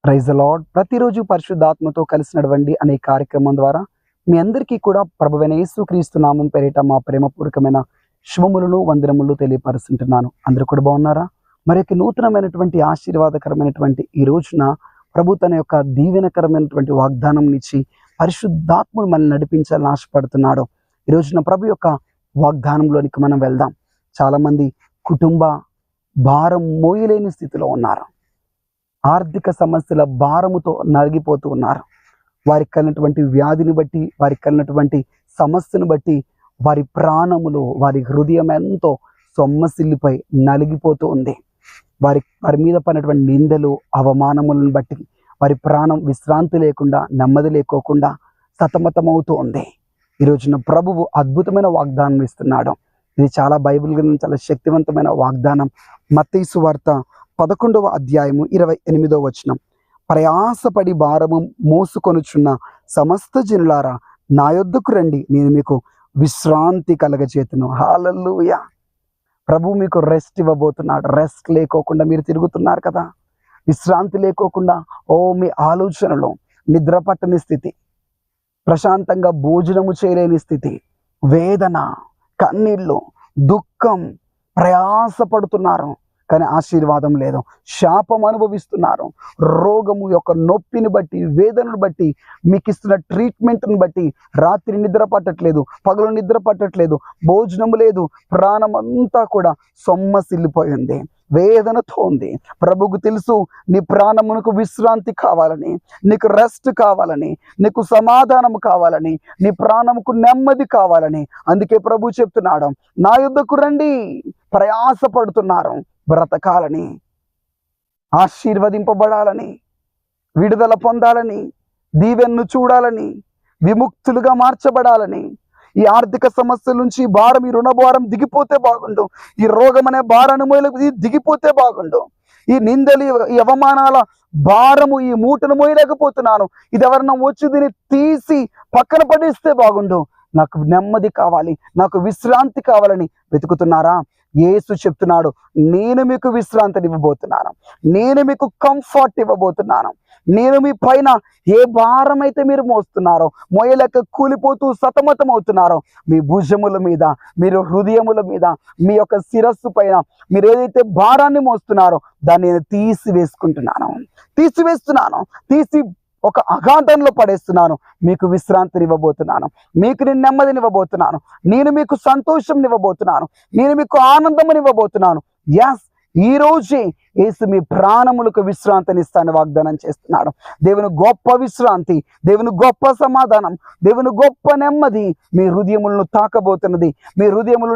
Praise the lord. ప్రతిరోజు పరిశుద్ధాత్మతో కలిసి నడవండి అనే కార్యక్రమం ద్వారా మీ అందరికీ కూడా ప్రభువైన యేసుక్రీస్తు నామం పేరిట మా ప్రేమపూర్వకమైన శుభములను వందనములు తెలియపరుస్తుంటున్నాను. అందరూ కూడా బాగున్నారా? మరొక నూతనమైనటువంటి ఆశీర్వాదకరమైనటువంటి ఈ రోజున ప్రభు తన యొక్క దీవెనకరమైనటువంటి వాగ్దానం ఇచ్చి పరిశుద్ధాత్ముడు మనల్ని నడిపించాలని ఆశపడుతున్నాడు. ఈ రోజున ప్రభు యొక్క వాగ్దానంలోనికి మనం వెళ్దాం. చాలామంది కుటుంబ భారం మోయలేని స్థితిలో ఉన్నారు. ఆర్థిక సమస్యల భారముతో నలిగిపోతూ ఉన్నారు. వారికి కలిగినటువంటి వ్యాధిని బట్టి, వారికి కలిగినటువంటి సమస్యను బట్టి వారి ప్రాణములు, వారి హృదయం ఎంతో సొమ్మసిల్లిపై నలిగిపోతూ ఉంది. వారి మీద పడినటువంటి నిందలు, అవమానములను బట్టి వారి ప్రాణం విశ్రాంతి లేకుండా, నెమ్మది లేకోకుండా సతమతమవుతూ ఉంది. ఈ రోజున ప్రభువు అద్భుతమైన వాగ్దానం ఇస్తున్నాడు. ఇది చాలా బైబిల్ గ్రంథం చాలా శక్తివంతమైన వాగ్దానం. మత్తయి సువార్త 11వ అధ్యాయము 28వ వచనం. ప్రయాసపడి భారము మోసుకొనుచున్న సమస్త జనులారా నా యొద్దకు రండి, నేను మీకు విశ్రాంతి కలగచేతును. హల్లెలూయా. ప్రభు మీకు రెస్ట్ ఇవ్వబోతున్నాడు. రెస్ట్ లేకోకుండా మీరు తిరుగుతున్నారు కదా, విశ్రాంతి లేకోకుండా, మీ ఆలోచనలో నిద్ర పట్టని స్థితి, ప్రశాంతంగా భోజనము చేయలేని స్థితి, వేదన, కన్నీళ్ళు, దుఃఖం, ప్రయాసపడుతున్నారు కానీ ఆశీర్వాదం లేదు. శాపం అనుభవిస్తున్నారు. రోగము యొక్క నొప్పిని బట్టి, వేదనను బట్టి, మీకు ఇస్తున్న ట్రీట్మెంట్ని బట్టి రాత్రి నిద్ర పట్టట్లేదు, పగలు నిద్ర పట్టట్లేదు, భోజనం లేదు, ప్రాణం అంతా కూడా సొమ్మసిల్లిపోయింది, వేదనతో ఉంది. ప్రభుకు తెలుసు నీ ప్రాణమునకు విశ్రాంతి కావాలని, నీకు రెస్ట్ కావాలని, నీకు సమాధానం కావాలని, నీ ప్రాణముకు నెమ్మది కావాలని. అందుకే ప్రభు చెప్తున్నాడు, నా యొద్దకు రండి. ప్రయాసపడుతున్నారు బ్రతకాలని, ఆశీర్వదింపబడాలని, విడుదల పొందాలని, దీవెన్ను చూడాలని, విముక్తులుగా మార్చబడాలని. ఈ ఆర్థిక సమస్యల నుంచి భారం, ఈ రుణ భారం దిగిపోతే బాగుండు. ఈ రోగం అనే భారాన్ని మోయలేక దిగిపోతే బాగుండు. ఈ నిందలు, ఈ అవమానాల భారము, ఈ మూటను మోయలేకపోతున్నాను, ఇది ఎవరన్నా వచ్చి దీన్ని తీసి పక్కన పడేస్తే బాగుండు. నాకు నెమ్మది కావాలి, నాకు విశ్రాంతి కావాలని వెతుకుతున్నారా? యేసు చెప్తున్నాడు, నేను మీకు విశ్రాంతిని ఇవ్వబోతున్నాను, నేను మీకు కంఫర్ట్ ఇవ్వబోతున్నాను. నేను మీ పైన ఏ భారం అయితే మీరు మోస్తున్నారో, మోయలేక కూలిపోతూ సతమతం అవుతున్నారో, మీ భుజముల మీద, మీరు హృదయముల మీద, మీ యొక్క శిరస్సు పైన మీరు ఏదైతే భారాన్ని మోస్తున్నారో దాన్ని నేను తీసి ఒక అగాధంలో పడేస్తున్నాను. మీకు విశ్రాంతిని ఇవ్వబోతున్నాను, మీకు నేను నెమ్మదిని ఇవ్వబోతున్నాను, నేను మీకు సంతోషం ఇవ్వబోతున్నాను, నేను మీకు ఆనందముని ఇవ్వబోతున్నాను. ఎస్, ఈ రోజే యేసు మీ ప్రాణములకు విశ్రాంతిని ఇస్తాను వాగ్దానం చేస్తున్నాడు. దేవుని గొప్ప విశ్రాంతి, దేవుని గొప్ప సమాధానం, దేవుని గొప్ప నెమ్మది మీ హృదయములను తాకబోతున్నది. మీ హృదయములు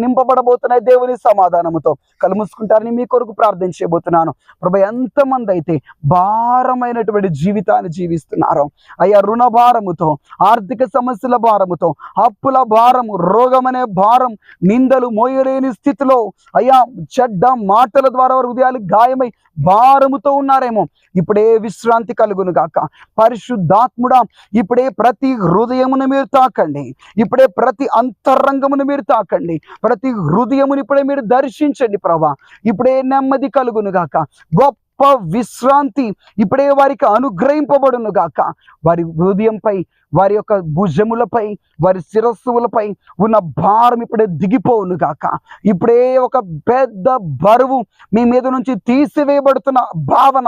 నింపబడబోతున్నాయి దేవుని సమాధానముతో. కళ్ళు మూసుకుంటారని మీ కొరకు ప్రార్థన చేయబోతున్నాను. ప్రభు, ఎంతమంది అయితే భారమైనటువంటి జీవితాన్ని జీవిస్తున్నారో, అయ్యా రుణ భారముతో, ఆర్థిక సమస్యల భారముతో, అప్పుల భారము, రోగమనే భారం, నిందలు మోయలేని స్థితిలో, అయ్యా చెడ్డ మాటల ద్వారా హృదయాలు గాయమై భారముతో ఉన్నారేమో, ఇప్పుడే విశ్రాంతి కలుగును గాక. పరిశుద్ధాత్ముడా, ఇప్పుడే ప్రతి హృదయమును మీరు తాకండి, ఇప్పుడే ప్రతి అంతరంగమును మీరు తాకండి, ప్రతి హృదయమును ఇప్పుడే మీరు దర్శించండి ప్రభా. ఇప్పుడే నెమ్మది కలుగును గాక, గొప్ప విశ్రాంతి ఇప్పుడే వారికి అనుగ్రహింపబడును గాక. వారి హృదయంపై, వారి యొక్క భుజములపై, వారి శిరస్సులపై ఉన్న భారం ఇప్పుడే దిగిపోవును గాక. ఇప్పుడే ఒక పెద్ద బరువు మీ మీద నుంచి తీసివేయబడుతున్న భావన,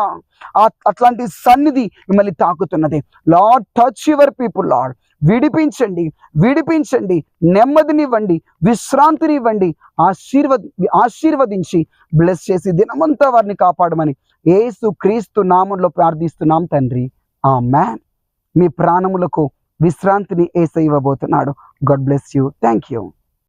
అట్లాంటి సన్నిధి మిమ్మల్ని తాకుతున్నది. Lord, touch your people Lord. విడిపించండి, నెమ్మదినివ్వండి, విశ్రాంతినివ్వండి, ఆశీర్వదించి బ్లెస్ చేసి దినమంతా వారిని కాపాడమని యేసు క్రీస్తు నామంలో ప్రార్థిస్తున్నాం తండ్రి, ఆమేన్. మీ ప్రాణములకు విశ్రాంతిని యేసు ఇవ్వబోతున్నాడు. God bless you. Thank you.